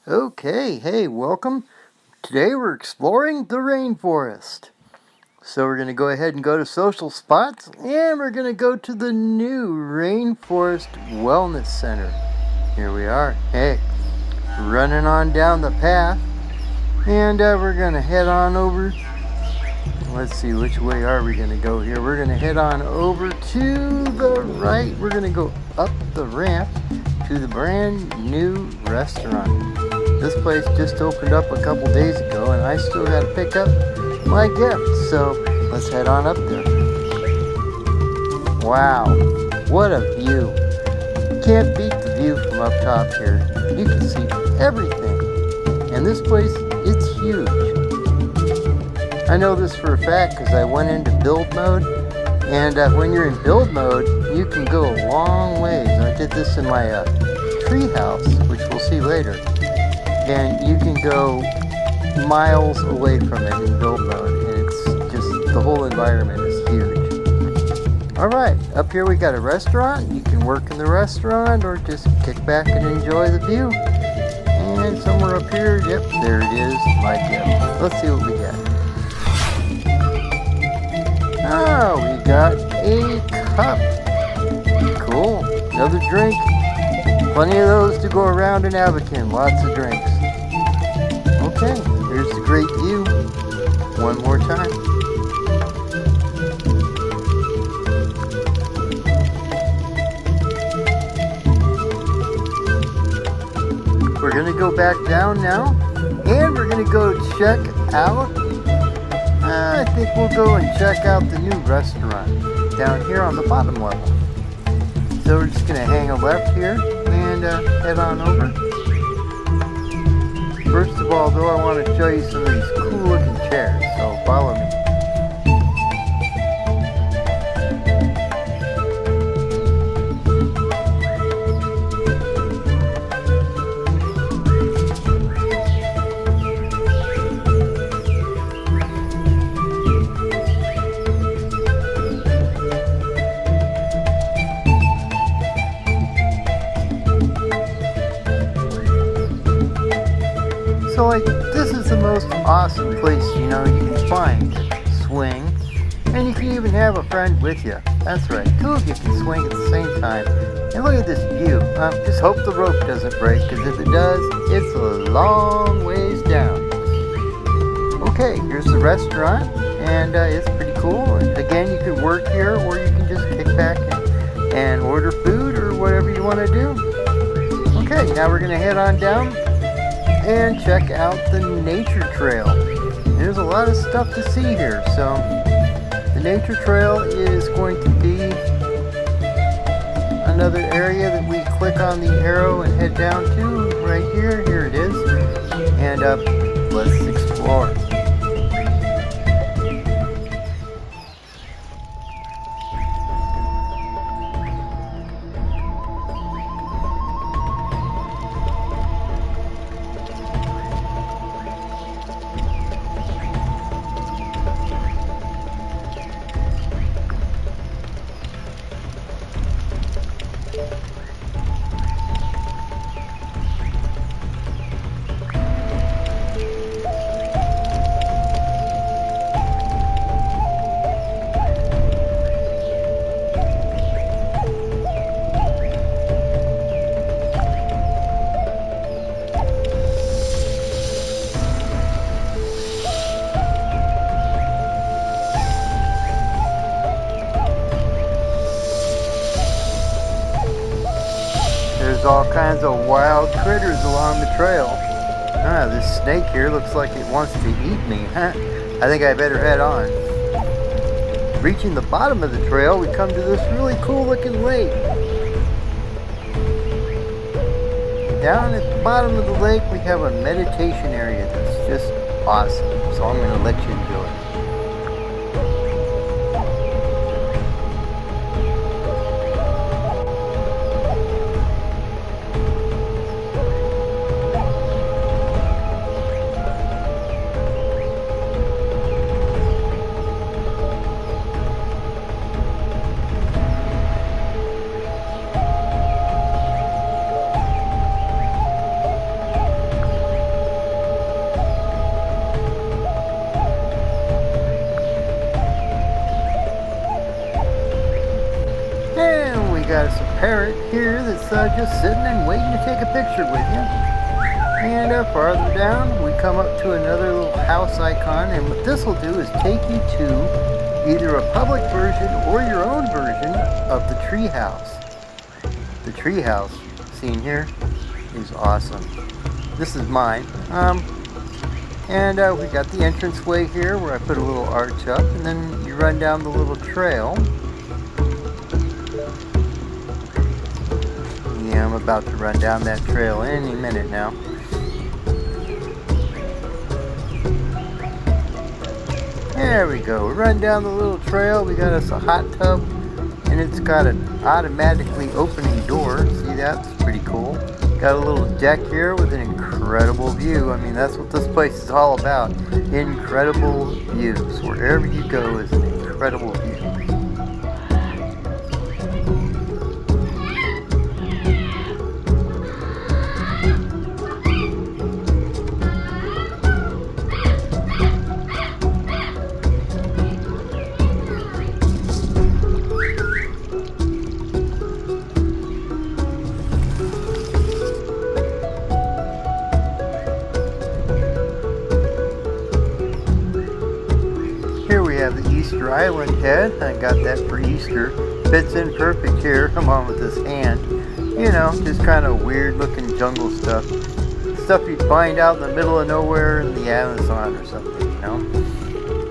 Okay, hey, welcome. Today we're exploring the rainforest. So we're going to go ahead and go to social spots, and we're going to go to the new Rainforest Wellness Center. Here we are. Hey, running on down the path, and we're going to head on over. Let's see, which way are we going to go here? We're going to head on over to the right. We're going to go up the ramp to the brand new restaurant. This place just opened up a couple days ago, and I still got to pick up my gift. So let's head on up there. Wow, what a view. You can't beat the view from up top here. You can see everything. And this place, it's huge. I know this for a fact because I went into build mode. And when you're in build mode, you can go a long ways. I did this in my tree house, which we'll see later. And you can go miles away from it in build mode, and it's just, the whole environment is huge. Alright, up here we got a restaurant. You can work in the restaurant or just kick back and enjoy the view. And somewhere up here, yep, there it is, my gift. Let's see what we got. Oh, we got a cup. Cool, another drink. Plenty of those to go around in Abacan, lots of drinks. Okay, here's the great view. One more time. We're going to go back down now, and we're going to go check out, I think we'll go and check out the new restaurant down here on the bottom level. So we're just going to hang a left here and head on over. First of all, though, I want to show you some of these cool looking chairs, so follow me. So like, this is the most awesome place, you can find. Swing, and you can even have a friend with you. That's right, two of you can swing at the same time. And look at this view. Just hope the rope doesn't break, because if it does, it's a long ways down. Okay, here's the restaurant, and it's pretty cool. Again, you can work here, or you can just kick back and order food, or whatever you want to do. Okay, now we're going to head on down and check out the nature trail. There's a lot of stuff to see here. So the nature trail is going to be another area that we click on the arrow and head down to right here. Here it is. And let's explore. There's all kinds of wild critters along the trail. This snake here looks like it wants to eat me. I think I better head on. Reaching the bottom of the trail, we come to this really cool looking lake. Down at the bottom of the lake, we have a meditation area that's just awesome. So I'm going to let you enjoy it. parrot here that's just sitting and waiting to take a picture with you. And farther down, we come up to another little house icon, and what this will do is take you to either a public version or your own version of the tree house. The tree house, seen here, is awesome. This is mine. And we got the entranceway here where I put a little arch up, and then you run down the little trail. Yeah, I'm about to run down that trail any minute now. There we go. We run down the little trail. We got us a hot tub, and it's got an automatically opening door. See that? It's pretty cool. Got a little deck here with an incredible view. I mean, that's what this place is all about. Incredible views. Wherever you go is an incredible view. The Easter Island head. I got that for Easter. Fits in perfect here. Come on with this hand. You know, just kind of weird looking jungle stuff. Stuff you'd find out in the middle of nowhere in the Amazon or something, you know.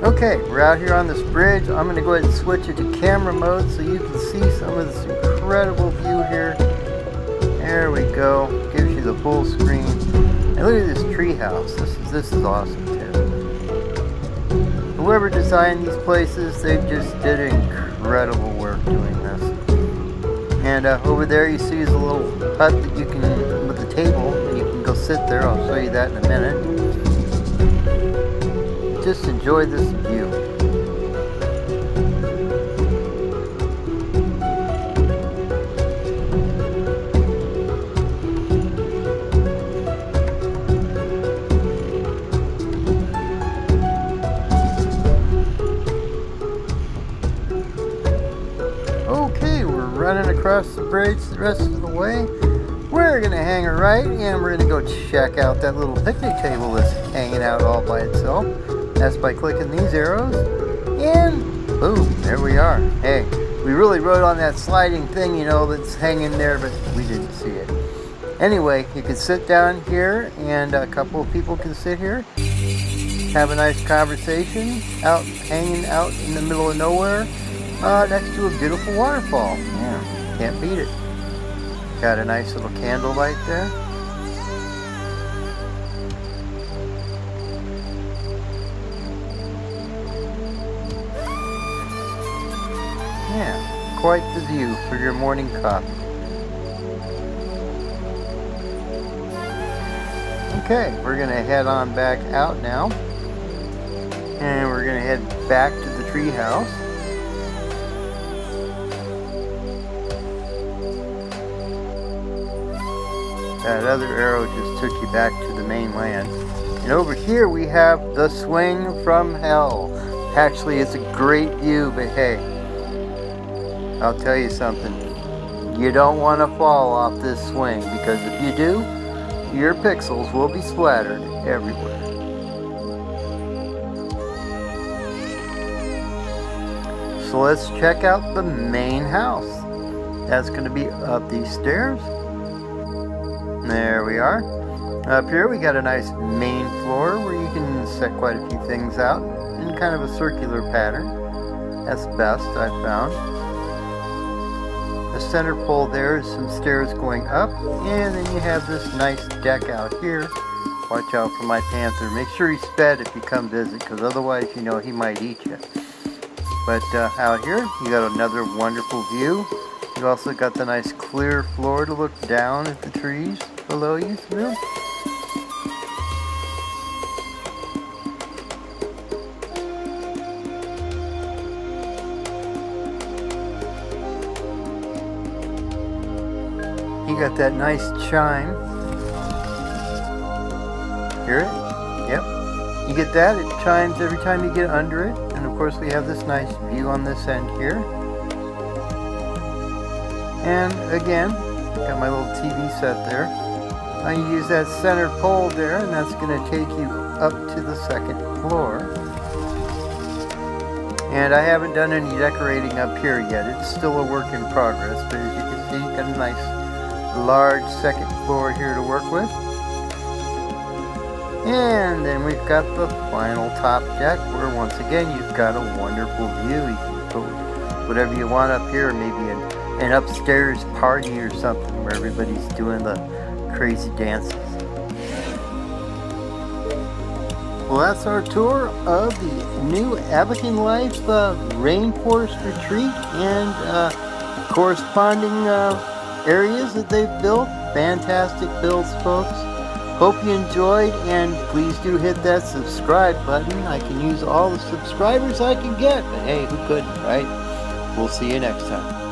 Okay, we're out here on this bridge. I'm going to go ahead and switch it to camera mode so you can see some of this incredible view here. There we go. Gives you the full screen. And look at this tree house. This is awesome too. Whoever designed these places, they just did incredible work doing this. And over there you see is a little hut that you can, with a table, and you can go sit there. I'll show you that in a minute. Just enjoy this view. Running across the bridge the rest of the way. We're gonna hang a right, and we're gonna go check out that little picnic table that's hanging out all by itself. That's by clicking these arrows, and boom, there we are. Hey, we really rode on that sliding thing, you know, that's hanging there, but we didn't see it. Anyway, you can sit down here, and a couple of people can sit here, have a nice conversation, hanging out in the middle of nowhere. Next to a beautiful waterfall. Yeah, can't beat it. Got a nice little candlelight there. Yeah, quite the view for your morning coffee. Okay, we're going to head on back out now. And we're going to head back to the tree house. That other arrow just took you back to the mainland. And over here we have the swing from hell. Actually, it's a great view, but hey, I'll tell you something. You don't want to fall off this swing, because if you do, your pixels will be splattered everywhere. So let's check out the main house. That's going to be up these stairs. There we are. Up here we got a nice main floor where you can set quite a few things out in kind of a circular pattern. That's best, I've found. The center pole there is some stairs going up, and then you have this nice deck out here. Watch out for my panther. Make sure he's fed if you come visit, because otherwise, you know, he might eat you. But out here you got another wonderful view. You also got the nice clear floor to look down at the trees below you through. You got that nice chime. Hear it? Yep. You get that, it chimes every time you get under it. And of course we have this nice view on this end here. And again, got my little TV set there. I use that center pole there, and that's going to take you up to the second floor. And I haven't done any decorating up here yet. It's still a work in progress, but as you can see, got a nice large second floor here to work with. And then we've got the final top deck, where once again you've got a wonderful view. You can put whatever you want up here, maybe an upstairs party or something where everybody's doing the crazy dances. Well, that's our tour of the new Abacan Life Rainforest Retreat and corresponding areas that they've built. Fantastic builds, folks. Hope you enjoyed, and please do hit that subscribe button. I can use all the subscribers I can get, but hey, who couldn't, right? We'll see you next time.